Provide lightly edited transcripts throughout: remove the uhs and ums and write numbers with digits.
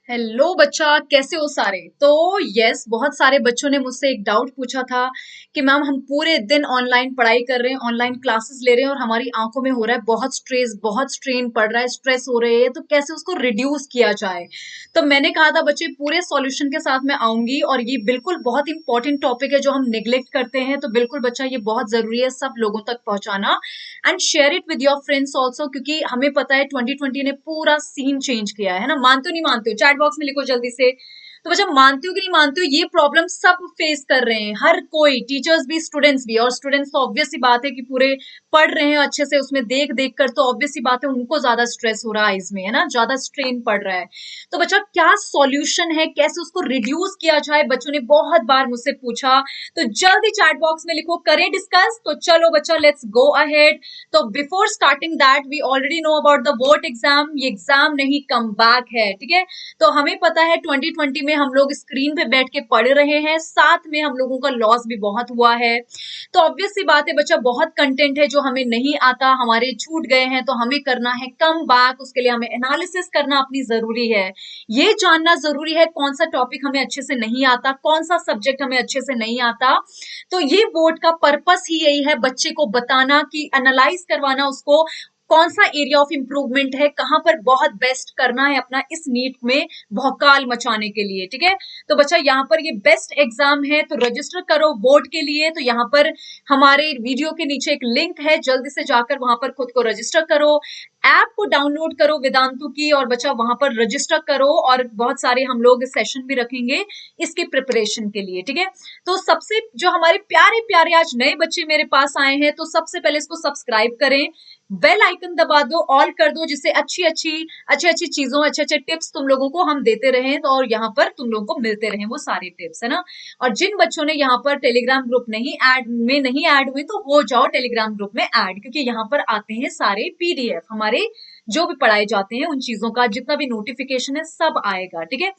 Hello बच्चा, कैसे हो सारे। तो यस, बहुत सारे बच्चों ने मुझसे एक डाउट पूछा था कि मैम हम पूरे दिन ऑनलाइन पढ़ाई कर रहे हैं, ऑनलाइन क्लासेस ले रहे हैं और हमारी आंखों में हो रहा है बहुत स्ट्रेस, बहुत स्ट्रेन पड़ रहा है, स्ट्रेस हो रहे हैं, तो कैसे उसको रिड्यूस किया जाए। तो मैंने कहा था बच्चे पूरे सॉल्यूशन के साथ मैं आऊंगी, और ये बिल्कुल बहुत इंपॉर्टेंट टॉपिक है जो हम निग्लेक्ट करते हैं। तो बिल्कुल बच्चा, ये बहुत जरूरी है सब लोगों तक पहुंचाना and share it with your friends also, क्योंकि हमें पता है 2020 ने पूरा सीन चेंज किया है ना। मानते हो नहीं मानते हो, चैट बॉक्स में लिखो जल्दी से। तो बच्चा, मानते हो कि नहीं मानते हो, ये प्रॉब्लम सब फेस कर रहे हैं, हर कोई, टीचर्स भी, स्टूडेंट्स भी। और स्टूडेंट्स तो ऑब्वियस सी बात है कि पूरे पढ़ रहे हैं अच्छे से, उसमें देख देख कर, तो ऑब्वियस सी बात है उनको ज्यादा स्ट्रेस हो रहा है आइज में, है ना, ज्यादा स्ट्रेन पड़ रहा है। तो बच्चा, क्या सॉल्यूशन है, कैसे उसको रिड्यूस किया जाए, बच्चों ने बहुत बार मुझसे पूछा। तो जल्दी चैट बॉक्स में लिखो, करें डिस्कस। तो चलो बच्चा, लेट्स गो अहेड। तो before starting that, we already know about the board exam. ये एग्जाम नहीं, कम बैक है, ठीक है। तो हमें पता है 2020 में हम लोग स्क्रीन पे बैठ के पढ़ रहे हैं, साथ में हम लोगों का लॉस भी बहुत हुआ है। तो ऑब्वियस सी बात है बच्चा, बहुत कंटेंट है जो हमें नहीं आता, हमारे छूट गए हैं, तो हमें करना है कम बैक। उसके लिए हमें एनालिसिस करना अपनी जरूरी है। ये जानना जरूरी है कौन सा टॉपिक हमें अच्छे से नहीं आता, कौन सा सब्जेक्ट हमें अच्छे से नहीं आता। तो ये बोर्ड का पर्पस ही यही है, बच्चे को बताना कि एनालाइज करवाना उसको, कौन सा एरिया ऑफ इंप्रूवमेंट है, कहां पर बहुत बेस्ट करना है अपना इस नीट में भौकाल मचाने के लिए, ठीक है। तो बच्चा, यहाँ पर ये बेस्ट एग्जाम है, तो रजिस्टर करो बोर्ड के लिए। तो यहाँ पर हमारे वीडियो के नीचे एक लिंक है, जल्दी से जाकर वहां पर खुद को रजिस्टर करो, ऐप को डाउनलोड करो वेदांतु की, और बच्चा वहां पर रजिस्टर करो। और बहुत सारे हम लोग सेशन भी रखेंगे इसके प्रिपरेशन के लिए, ठीक है। तो सबसे जो हमारे प्यारे प्यारे आज नए बच्चे मेरे पास आए हैं, तो सबसे पहले इसको सब्सक्राइब करें, बेल आइकन दबा दो, ऑल कर दो, जिससे अच्छी अच्छी चीजों, अच्छे अच्छे टिप्स तुम लोगों को हम देते रहें, तो और यहाँ पर तुम लोगों को मिलते रहें वो सारे टिप्स, है ना। और जिन बच्चों ने यहाँ पर टेलीग्राम ग्रुप नहीं ऐड हुए, तो हो जाओ टेलीग्राम ग्रुप में ऐड, क्योंकि यहाँ पर आते हैं सारे पीडीएफ, हमारे जो भी पढ़ाए जाते हैं उन चीजों का जितना भी नोटिफिकेशन है सब आएगा, ठीक है।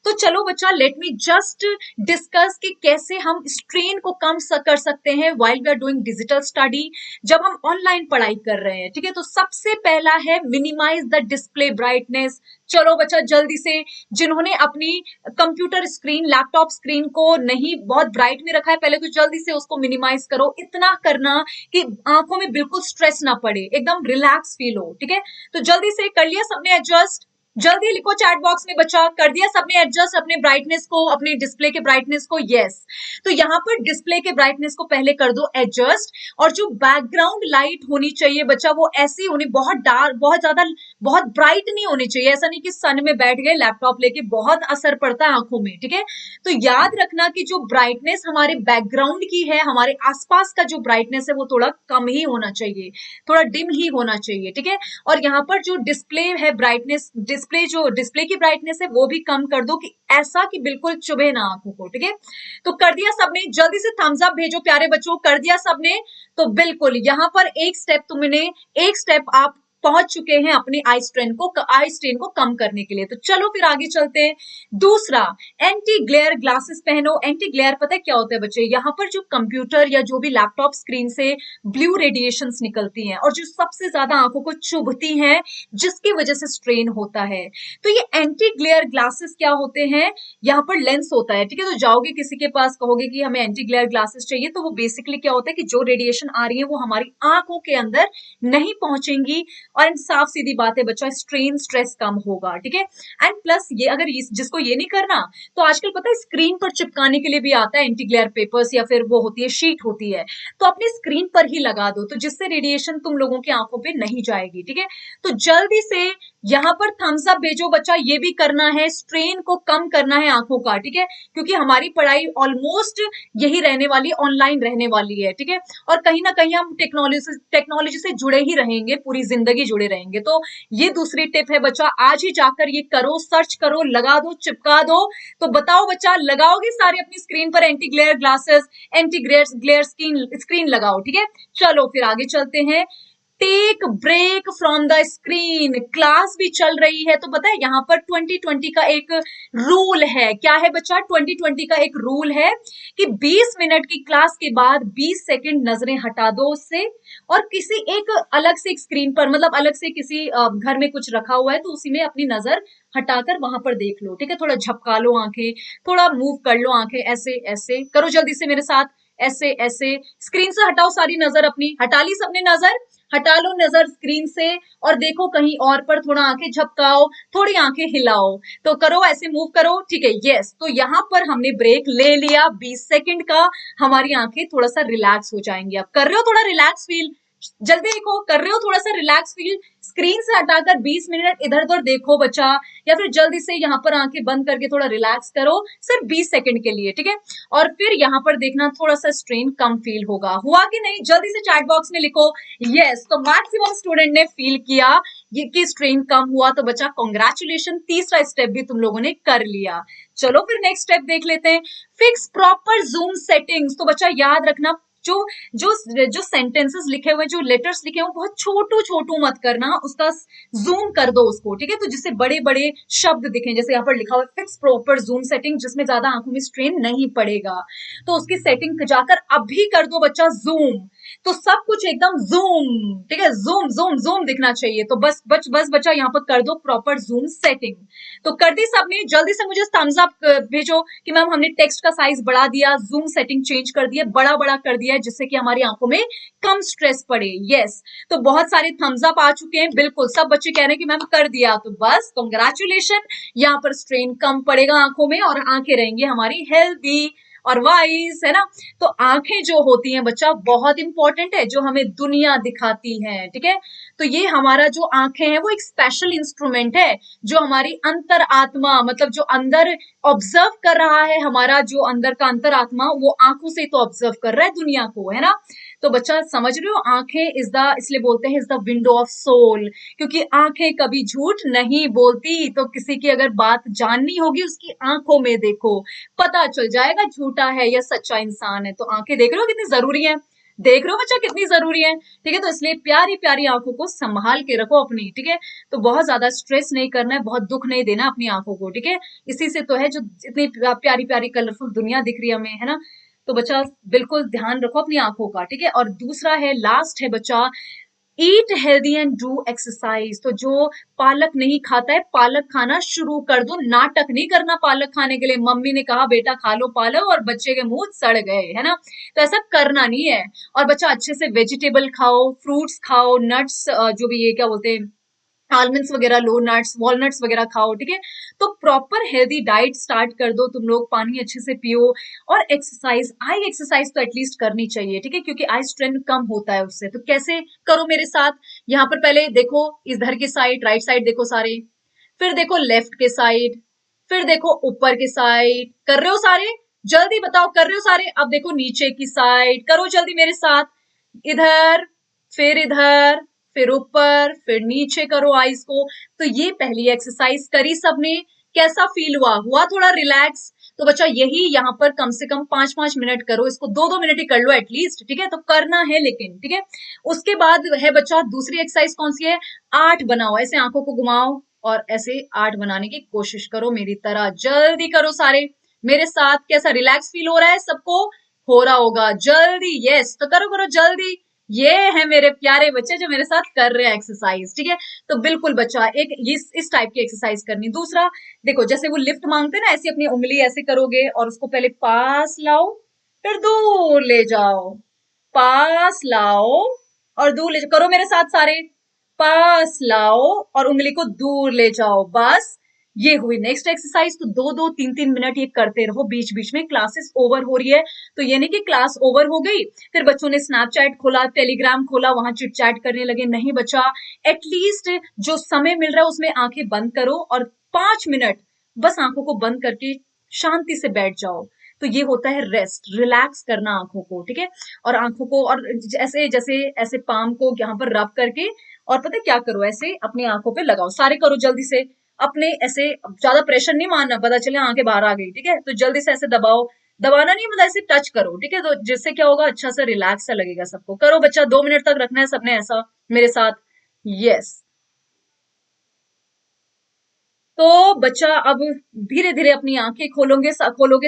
तो चलो बच्चा, लेट मी जस्ट डिस्कस कि कैसे हम स्ट्रेन को कम कर सकते हैं while we are doing digital study, जब हम ऑनलाइन पढ़ाई कर रहे हैं, ठीक है। तो सबसे पहला है मिनिमाइज द डिस्प्ले ब्राइटनेस। चलो बच्चा, जल्दी से, जिन्होंने अपनी कंप्यूटर स्क्रीन, लैपटॉप स्क्रीन को नहीं बहुत ब्राइट में रखा है, पहले तो जल्दी से उसको मिनिमाइज करो, इतना करना कि आंखों में बिल्कुल स्ट्रेस ना पड़े, एकदम रिलैक्स फील हो, ठीक है। तो जल्दी से कर लिया सबने एडजस्ट, जल्दी लिखो चैट बॉक्स में बच्चा, कर दिया सबने एडजस्ट अपने ब्राइटनेस को, अपने डिस्प्ले के ब्राइटनेस को। यस, तो यहाँ पर डिस्प्ले के ब्राइटनेस को पहले कर दो एडजस्ट। और जो बैकग्राउंड लाइट होनी चाहिए बच्चा, वो ऐसी होनी, बहुत डार्क, बहुत ज्यादा, बहुत ब्राइट नहीं होनी चाहिए। ऐसा नहीं कि सन में बैठ गए लैपटॉप लेके, बहुत असर पड़ता है आंखों में, ठीक है। तो याद रखना कि जो ब्राइटनेस हमारे बैकग्राउंड की है, हमारे आसपास का जो ब्राइटनेस है, वो थोड़ा कम ही होना चाहिए, थोड़ा डिम ही होना चाहिए, ठीक है। और यहाँ पर जो डिस्प्ले है ब्राइटनेस, डिस्प्ले की ब्राइटनेस है, वो भी कम कर दो कि ऐसा कि बिल्कुल चुभे ना आंखों को, ठीक है। तो कर दिया सबने, जल्दी से थम्स अप भेजो प्यारे बच्चों, कर दिया सबने। तो बिल्कुल यहाँ पर एक स्टेप आप पहुंच चुके हैं अपनी आई स्ट्रेन को कम करने के लिए। तो चलो फिर आगे चलते हैं। दूसरा, एंटी ग्लेयर ग्लासेस पहनो। एंटी ग्लेयर पता है क्या होता है बच्चे, यहाँ पर जो कंप्यूटर या जो भी लैपटॉप स्क्रीन से ब्लू रेडिएशंस निकलती हैं और जो सबसे ज्यादा आंखों को चुभती हैं, जिसकी वजह से स्ट्रेन होता है। तो ये एंटी ग्लेयर ग्लासेस क्या होते हैं, यहाँ पर लेंस होता है, ठीक है। तो जाओगे किसी के पास, कहोगे कि हमें एंटी ग्लेयर ग्लासेस चाहिए, तो वो बेसिकली क्या होता है कि जो रेडिएशन आ रही है वो हमारी आंखों के अंदर नहीं पहुंचेंगी, और साफ सीधी बात है बच्चा, स्ट्रेन स्ट्रेस कम होगा, ठीक है। एंड प्लस ये, अगर जिसको ये नहीं करना, तो आजकल पता है स्क्रीन पर चिपकाने के लिए भी आता है एंटी ग्लेयर पेपर्स, या फिर वो होती है शीट होती है, तो अपनी स्क्रीन पर ही लगा दो, तो जिससे रेडिएशन तुम लोगों की आंखों पे नहीं जाएगी, ठीक है। तो जल्दी से यहाँ पर थम्स अप भेजो बच्चा, ये भी करना है, स्ट्रेन को कम करना है आंखों का, ठीक है। क्योंकि हमारी पढ़ाई ऑलमोस्ट यही रहने वाली, ऑनलाइन रहने वाली है, ठीक है। और कहीं ना कहीं हम टेक्नोलॉजी से जुड़े ही रहेंगे, पूरी जिंदगी जुड़े रहेंगे। तो ये दूसरी टिप है बच्चा, आज ही जाकर ये करो, सर्च करो, लगा दो, चिपका दो। तो बताओ बच्चा, लगाओगे सारे अपनी स्क्रीन पर anti glare glasses, anti glare screen लगाओ, ठीक है। चलो फिर आगे चलते हैं। Take break from the screen. Class भी चल रही है तो पता है यहाँ पर 2020 का एक रूल है। क्या है बच्चा? 2020 का एक रूल है कि 20 मिनट की क्लास के बाद 20 सेकंड नजरें हटा दो उससे, और किसी एक अलग से एक स्क्रीन पर, मतलब अलग से किसी घर में कुछ रखा हुआ है तो उसी में अपनी नजर हटाकर वहां पर देख लो, ठीक है। थोड़ा झपका लो आंखें, थोड़ा मूव कर लो आंखें, ऐसे ऐसे करो जल्दी से मेरे साथ, ऐसे ऐसे। स्क्रीन से हटाओ सारी नजर अपनी, हटा ली सबने नजर? हटा लो नजर स्क्रीन से और देखो कहीं और पर, थोड़ा आंखें झपकाओ, थोड़ी आंखें हिलाओ, तो करो ऐसे, मूव करो, ठीक है। यस, तो यहां पर हमने ब्रेक ले लिया 20 सेकंड का, हमारी आंखें थोड़ा सा रिलैक्स हो जाएंगी। अब कर रहे हो थोड़ा रिलैक्स फील? जल्दी देखो, कर रहे हो थोड़ा सा रिलैक्स फील? स्क्रीन से हटाकर 20 मिनट इधर उधर देखो बच्चा, या फिर जल्दी से यहाँ पर आंखें बंद करके थोड़ा रिलैक्स करो सिर्फ 20 सेकंड के लिए, ठीक है। और फिर यहाँ पर देखना थोड़ा सा स्ट्रेन कम फील होगा, हुआ कि नहीं? जल्दी से चैट बॉक्स में लिखो यस। तो मैक्सिमम स्टूडेंट ने फील किया ये कि स्ट्रेन कम हुआ, तो बच्चा कॉन्ग्रेचुलेशन, तीसरा स्टेप भी तुम लोगों ने कर लिया। चलो फिर नेक्स्ट स्टेप देख लेते हैं, फिक्स प्रॉपर जूम सेटिंग्स। तो बच्चा याद रखना, जो जो जो सेंटेंसेस लिखे हुए, जो लेटर्स लिखे हुए, बहुत छोटू छोटू मत करना, उसका जूम कर दो उसको, ठीक है। तो जिससे बड़े बड़े शब्द दिखें, जैसे यहाँ पर लिखा हुआ है फिक्स प्रॉपर जूम सेटिंग, जिसमें ज्यादा आंखों में स्ट्रेन नहीं पड़ेगा, तो उसकी सेटिंग जाकर अभी कर दो बच्चा जूम, तो सब कुछ एकदम जूम, ठीक है, जूम जूम जूम दिखना चाहिए। तो बस बच्चा यहाँ पर कर दो प्रॉपर जूम सेटिंग। तो कर दी सबने? जल्दी से मुझे थम्स अप भेजो कि मैम हमने टेक्स्ट का साइज बढ़ा दिया, जूम सेटिंग चेंज कर दिया, बड़ा बड़ा कर दिया, जिससे कि हमारी आंखों में कम स्ट्रेस पड़े। यस, तो बहुत सारे थम्स अप आ चुके हैं, बिल्कुल सब बच्चे कह रहे हैं कि मैम कर दिया, तो बस कॉन्ग्रेचुलेशन, यहाँ पर स्ट्रेन कम पड़ेगा आंखों में और आंखें रहेंगी हमारी हेल्दी और वाइज, है ना। तो आंखें जो होती हैं बच्चा बहुत इंपॉर्टेंट है, जो हमें दुनिया दिखाती है, ठीक है। तो ये हमारा जो आंखें हैं वो एक स्पेशल इंस्ट्रूमेंट है, जो हमारी अंतर आत्मा, मतलब जो अंदर ऑब्जर्व कर रहा है, हमारा जो अंदर का अंतर आत्मा, वो आंखों से तो ऑब्जर्व कर रहा है दुनिया को, है ना। तो बच्चा समझ रहे हो, आंखें इज द, इसलिए बोलते हैं is the window of soul, क्योंकि आंखें कभी झूठ नहीं बोलती। तो किसी की अगर बात जाननी होगी, उसकी आंखों में देखो, पता चल जाएगा झूठा है या सच्चा इंसान है। तो आंखें देख रहे हो कितनी जरूरी है, देख रहे हो बच्चा कितनी जरूरी है, ठीक है। तो इसलिए प्यारी प्यारी आंखों को संभाल के रखो अपनी, ठीक है। तो बहुत ज्यादा स्ट्रेस नहीं करना है, बहुत दुख नहीं देना अपनी आंखों को, ठीक है। इसी से तो है जो इतनी प्यारी प्यारी कलरफुल दुनिया दिख रही है हमें, है ना। तो बच्चा बिल्कुल ध्यान रखो अपनी आंखों का, ठीक है। और दूसरा है, लास्ट है बच्चा, eat healthy and do exercise. तो जो पालक नहीं खाता है, पालक खाना शुरू कर दो, नाटक नहीं करना पालक खाने के लिए, मम्मी ने कहा बेटा खा लो पालक और बच्चे के मुंह सड़ गए, है ना। तो ऐसा करना नहीं है। और बच्चा अच्छे से वेजिटेबल खाओ, फ्रूट्स खाओ, नट्स, जो भी ये क्या बोलते हैं, आलमंड्स वगैरह लो, नट्स वॉलनट्स वगैरह खाओ, ठीक है। तो प्रॉपर हेल्दी डाइट स्टार्ट कर दो तुम लोग, पानी अच्छे से पियो, और एक्सरसाइज, आई एक्सरसाइज तो एटलीस्ट करनी चाहिए, ठीक है, क्योंकि आई स्ट्रेन कम होता है उससे। तो कैसे करो मेरे साथ, यहाँ पर पहले देखो इधर की साइड, राइट साइड देखो सारे, फिर देखो लेफ्ट के साइड, फिर देखो ऊपर के साइड, कर रहे हो सारे? जल्दी बताओ कर रहे हो सारे? अब देखो नीचे की साइड, करो जल्दी मेरे साथ, इधर, फिर इधर, फिर ऊपर, फिर नीचे करो आईज को। तो ये पहली एक्सरसाइज करी सबने, कैसा फील हुआ? हुआ थोड़ा रिलैक्स? तो बच्चा यही यहाँ पर कम से कम 5-5 मिनट करो, इसको 2-2 मिनट ही कर लो एटलीस्ट, ठीक है। तो करना है लेकिन, ठीक है। उसके बाद है बच्चा दूसरी एक्सरसाइज, कौन सी है? 8 बनाओ, ऐसे आंखों को घुमाओ और ऐसे 8 बनाने की कोशिश करो मेरी तरह, जल्दी करो सारे मेरे साथ। कैसा रिलैक्स फील हो रहा है सबको? हो रहा होगा, जल्दी यस, तो करो करो जल्दी। ये है मेरे प्यारे बच्चे जो मेरे साथ कर रहे हैं एक्सरसाइज, ठीक है। तो बिल्कुल बच्चा एक इस टाइप की एक्सरसाइज करनी। दूसरा देखो, जैसे वो लिफ्ट मांगते हैं ना, ऐसी अपनी उंगली ऐसे करोगे और उसको पहले पास लाओ, फिर दूर ले जाओ, पास लाओ और दूर ले जाओ, करो मेरे साथ सारे, पास लाओ और उंगली को दूर ले जाओ, बस ये हुई नेक्स्ट एक्सरसाइज। तो 2-2 3-3 मिनट ये करते रहो, बीच बीच में क्लासेस ओवर हो रही है तो ये नहीं कि क्लास ओवर हो गई फिर बच्चों ने स्नैपचैट खोला, टेलीग्राम खोला, वहां चिट चैट करने लगे, नहीं बच्चा। एटलीस्ट जो समय मिल रहा है उसमें आंखें बंद करो और 5 मिनट बस आंखों को बंद करके शांति से बैठ जाओ। तो ये होता है रेस्ट, रिलैक्स करना आंखों को, ठीक है। और आंखों को, और ऐसे जैसे ऐसे पाम को यहाँ पर रब करके, और पता है क्या करो, ऐसे अपनी आंखों पे लगाओ, सारे करो जल्दी से, अपने ऐसे ज्यादा प्रेशर नहीं मारना, पता चले आंखें बाहर आ गई, ठीक है। तो जल्दी से ऐसे दबाओ, दबाना नहीं मतलब ऐसे टच करो, ठीक है, तो जिससे क्या होगा, अच्छा सा रिलैक्स सा लगेगा सबको। करो बच्चा, 2 मिनट तक रखना है सबने ऐसा मेरे साथ। यस। तो बच्चा अब धीरे धीरे अपनी आंखें खोलोगे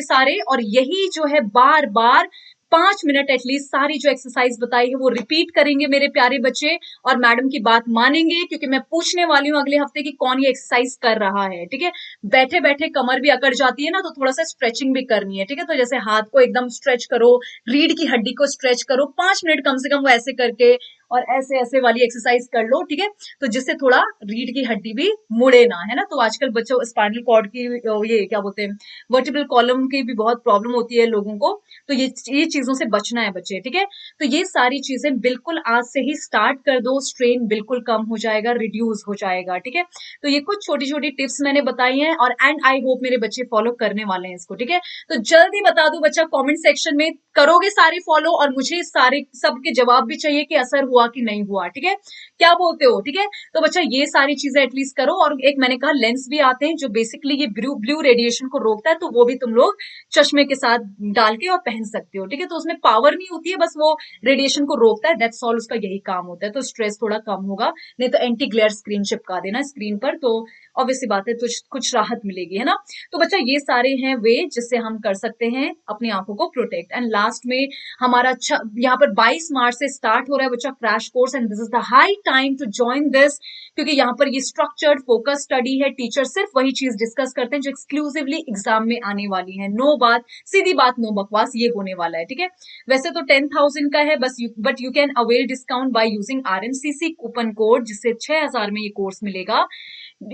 सारे, और यही जो है बार बार 5 मिनट एटलीस्ट सारी जो एक्सरसाइज बताई है वो रिपीट करेंगे मेरे प्यारे बच्चे, और मैडम की बात मानेंगे, क्योंकि मैं पूछने वाली हूँ अगले हफ्ते कि कौन ये एक्सरसाइज कर रहा है, ठीक है। बैठे बैठे कमर भी अकड़ जाती है ना, तो थोड़ा सा स्ट्रेचिंग भी करनी है, ठीक है। तो जैसे हाथ को एकदम स्ट्रेच करो, रीढ़ की हड्डी को स्ट्रेच करो 5 मिनट कम से कम, वो ऐसे करके, और ऐसे ऐसे वाली एक्सरसाइज कर लो, ठीक है। तो जिससे थोड़ा रीढ़ की हड्डी भी मुड़े ना, है ना। तो आजकल बच्चों स्पाइनल कॉर्ड की ये क्या बोलते हैं, वर्टिब्रल कॉलम की भी बहुत प्रॉब्लम होती है लोगों को। तो ये चीजों से बचना है बच्चे, ठीक है। तो ये सारी चीजें बिल्कुल आज से ही स्टार्ट कर दो, स्ट्रेन बिल्कुल कम हो जाएगा, रिड्यूस हो जाएगा, ठीक है। तो ये कुछ छोटी छोटी टिप्स मैंने बताई हैं, और एंड आई होप मेरे बच्चे फॉलो करने वाले हैं इसको, ठीक है। तो जल्दी बता दो बच्चा कमेंट सेक्शन में, करोगे सारे फॉलो, और मुझे सारे सबके जवाब भी चाहिए कि असर हुआ कि नहीं हुआ, ठीक है। क्या बोलते हो, ठीक है। तो बच्चा ये सारी चीजें एटलीस्ट करो, और एक मैंने कहा लेंस भी आते हैं जो बेसिकली ये ब्लू ब्लू रेडिएशन को रोकता है, तो वो भी तुम लोग चश्मे के साथ डाल के और पहन सकते हो, ठीक है। तो उसमें पावर नहीं होती है, बस वो रेडिएशन को रोकता है, दैट्स ऑल, उसका यही काम होता है। तो स्ट्रेस थोड़ा कम होगा। नहीं तो एंटी ग्लेयर स्क्रीन चिपका देना स्क्रीन पर, तो ऑब्वियसली बात है तो कुछ राहत मिलेगी, है ना। तो बच्चा ये सारे हैं वे जिससे हम कर सकते हैं अपनी आंखों को प्रोटेक्ट। एंड लास्ट में हमारा अच्छा यहाँ पर 22 मार्च से स्टार्ट हो रहा है बच्चा crash course, and this is the high time to join this, क्योंकि यहाँ पर ये स्ट्रक्चर्ड फोकस स्टडी है। टीचर सिर्फ वही चीज डिस्कस करते हैं जो एक्सक्लूसिवली एग्जाम में आने वाली है। नो बात, सीधी बात, नो बकवास, ये होने वाला है, ठीक है। वैसे तो 10,000 का है बस, but you can avail discount by using RMCC coupon code, जिससे 6,000 में ये कोर्स मिलेगा।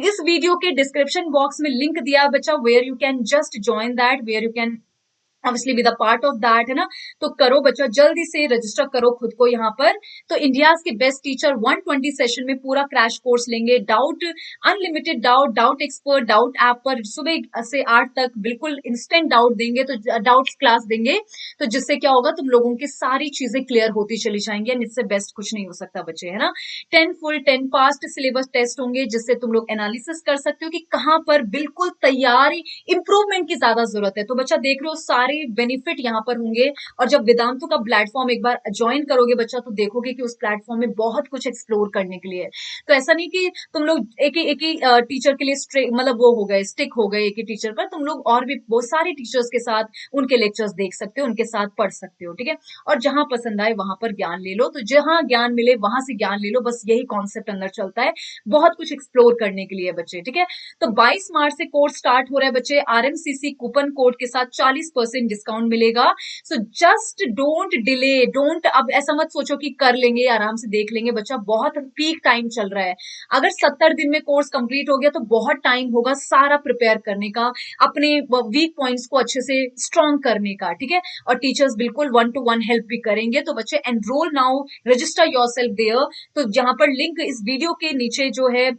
इस वीडियो के डिस्क्रिप्शन बॉक्स में लिंक दिया है बच्चा, where you can just join that, where you can obviously with a part of that, है ना। तो करो बच्चा, जल्दी से रजिस्टर करो खुद को यहाँ पर। तो इंडिया के बेस्ट टीचर 120 सेशन में पूरा क्रैश कोर्स लेंगे, doubt unlimited doubt, doubt expert, doubt app पर सुबह से 8 तक बिल्कुल इंस्टेंट डाउट देंगे, तो डाउट क्लास देंगे, तो जिससे क्या होगा, तुम लोगों की सारी चीजें क्लियर होती चली जाएंगी, एंड इससे बेस्ट कुछ नहीं हो सकता बच्चे, है ना। 10 फुल 10 पास्ट सिलेबस टेस्ट होंगे, जिससे तुम लोग एनालिसिस कर सकते हो कि कहाँ पर बिल्कुल तैयारी इंप्रूवमेंट की ज्यादा जरूरत है। तो बच्चा देख रहे हो सारे बेनिफिट यहाँ पर होंगे। और जब वेदांतु का प्लेटफॉर्म एक बार ज्वाइन करोगे बच्चा, तो देखोगे कि उस प्लेटफॉर्म में बहुत कुछ एक्सप्लोर करने के लिए है। तो ऐसा नहीं कि तुम लोग एक ही टीचर के लिए मतलब वो हो गए, स्टिक हो गए एक ही टीचर पर, तुम लोग और भी बहुत सारे टीचर्स के साथ उनके लेक्चर्स देख सकते हो, उनके साथ पढ़ सकते हो, ठीक है। और जहां पसंद आए वहां पर ज्ञान ले लो, तो जहां ज्ञान मिले वहां से ज्ञान ले लो, बस यही कॉन्सेप्ट अंदर चलता है। बहुत कुछ एक्सप्लोर करने के लिए बच्चे, ठीक है। तो 22 मार्च से कोर्स स्टार्ट हो रहा है बच्चे, RMCC कूपन कोड के साथ 40% डिस्काउंट मिलेगा। So just don't delay, don't, अब ऐसा मत सोचो कि कर लेंगे आराम से देख लेंगे बच्चा, बहुत पीक टाइम चल रहा है। अगर 70 दिन में कोर्स कंप्लीट हो गया तो बहुत टाइम होगा सारा प्रिपेयर करने का, अपने वीक पॉइंट्स को अच्छे से स्ट्रॉन्ग करने का, ठीक है। और टीचर्स बिल्कुल 1 to 1 हेल्प भी करेंगे। तो बच्चे enrol now, register yourself there. तो जहां पर लिंक इस वीडियो के नीचे जो है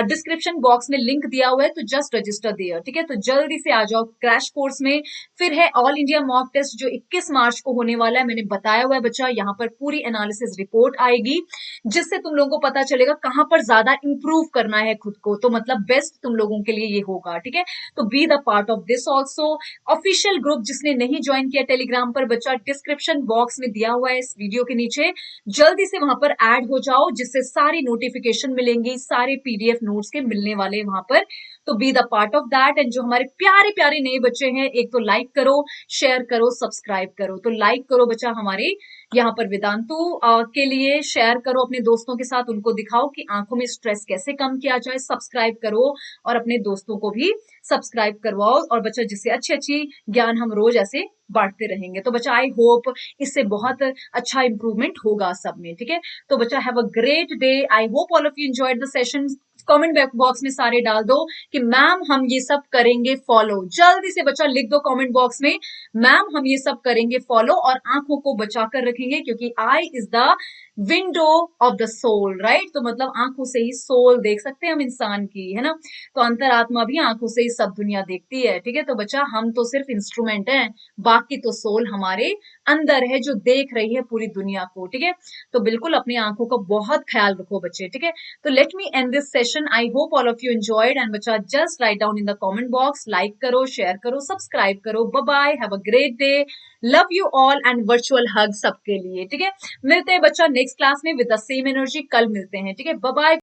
डिस्क्रिप्शन बॉक्स में लिंक दिया हुआ है, तो जस्ट रजिस्टर देयर, ठीक है। तो जल्दी से आ जाओ क्रैश कोर्स में। फिर है ऑल इंडिया मॉक टेस्ट जो 21 मार्च को होने वाला है, मैंने बताया हुआ है बच्चा, यहाँ पर पूरी एनालिसिस रिपोर्ट आएगी, जिससे तुम लोगों को पता चलेगा कहां पर ज्यादा इंप्रूव करना है खुद को, तो मतलब बेस्ट तुम लोगों के लिए ये होगा, ठीक है। तो be the part of this also. Official group जिसने नहीं ज्वाइन किया टेलीग्राम पर बच्चा, डिस्क्रिप्शन बॉक्स में दिया हुआ है इस वीडियो के नीचे, जल्दी से वहां पर ऐड हो जाओ, जिससे सारी नोटिफिकेशन मिलेंगी, सारे PDF नोट्स के मिलने वाले वहां पर। तो be the part of that. And जो हमारे प्यारे प्यारे नए बच्चे हैं, एक तो लाइक करो, शेयर करो, सब्सक्राइब करो। तो लाइक करो बच्चा हमारे यहाँ पर वेदांतु के लिए, शेयर करो अपने दोस्तों के साथ, उनको दिखाओ कि आंखों में स्ट्रेस कैसे कम किया जाए, सब्सक्राइब करो और अपने दोस्तों को भी सब्सक्राइब करवाओ। और बच्चा जिससे अच्छी अच्छी ज्ञान हम रोज ऐसे बांटते रहेंगे। तो बच्चा आई होप इससे बहुत अच्छा इंप्रूवमेंट होगा सब में, ठीक है। तो बच्चा have a great day, I hope all of you enjoyed the session. Comment box में सारे डाल दो कि मैम हम ये सब करेंगे फॉलो, जल्दी से बच्चा लिख दो कमेंट बॉक्स में, मैम हम ये सब करेंगे फॉलो, और आंखों को बचा कर रखेंगे, क्योंकि eye is the window of the soul, right. तो मतलब आंखों से ही सोल देख सकते हैं हम इंसान की, है ना। तो अंतरात्मा भी आंखों से ही सब दुनिया देखती है, ठीक है। तो बच्चा हम तो सिर्फ इंस्ट्रूमेंट हैं, बाकी तो सोल हमारे अंदर है जो देख रही है पूरी दुनिया को, ठीक है। तो बिल्कुल अपनी आंखों का बहुत ख्याल रखो बच्चे, ठीक है। तो let me end this session. Session. I hope all of you enjoyed and बच्चा just write down in the comment box, like करो, शेयर करो, सब्सक्राइब करो। Bye bye, have a great day, love you all and virtual hug सबके लिए। ठीक है, मिलते हैं बच्चा नेक्स्ट क्लास में विद द सेम एनर्जी। कल मिलते हैं। ठीक है, बाय बाय।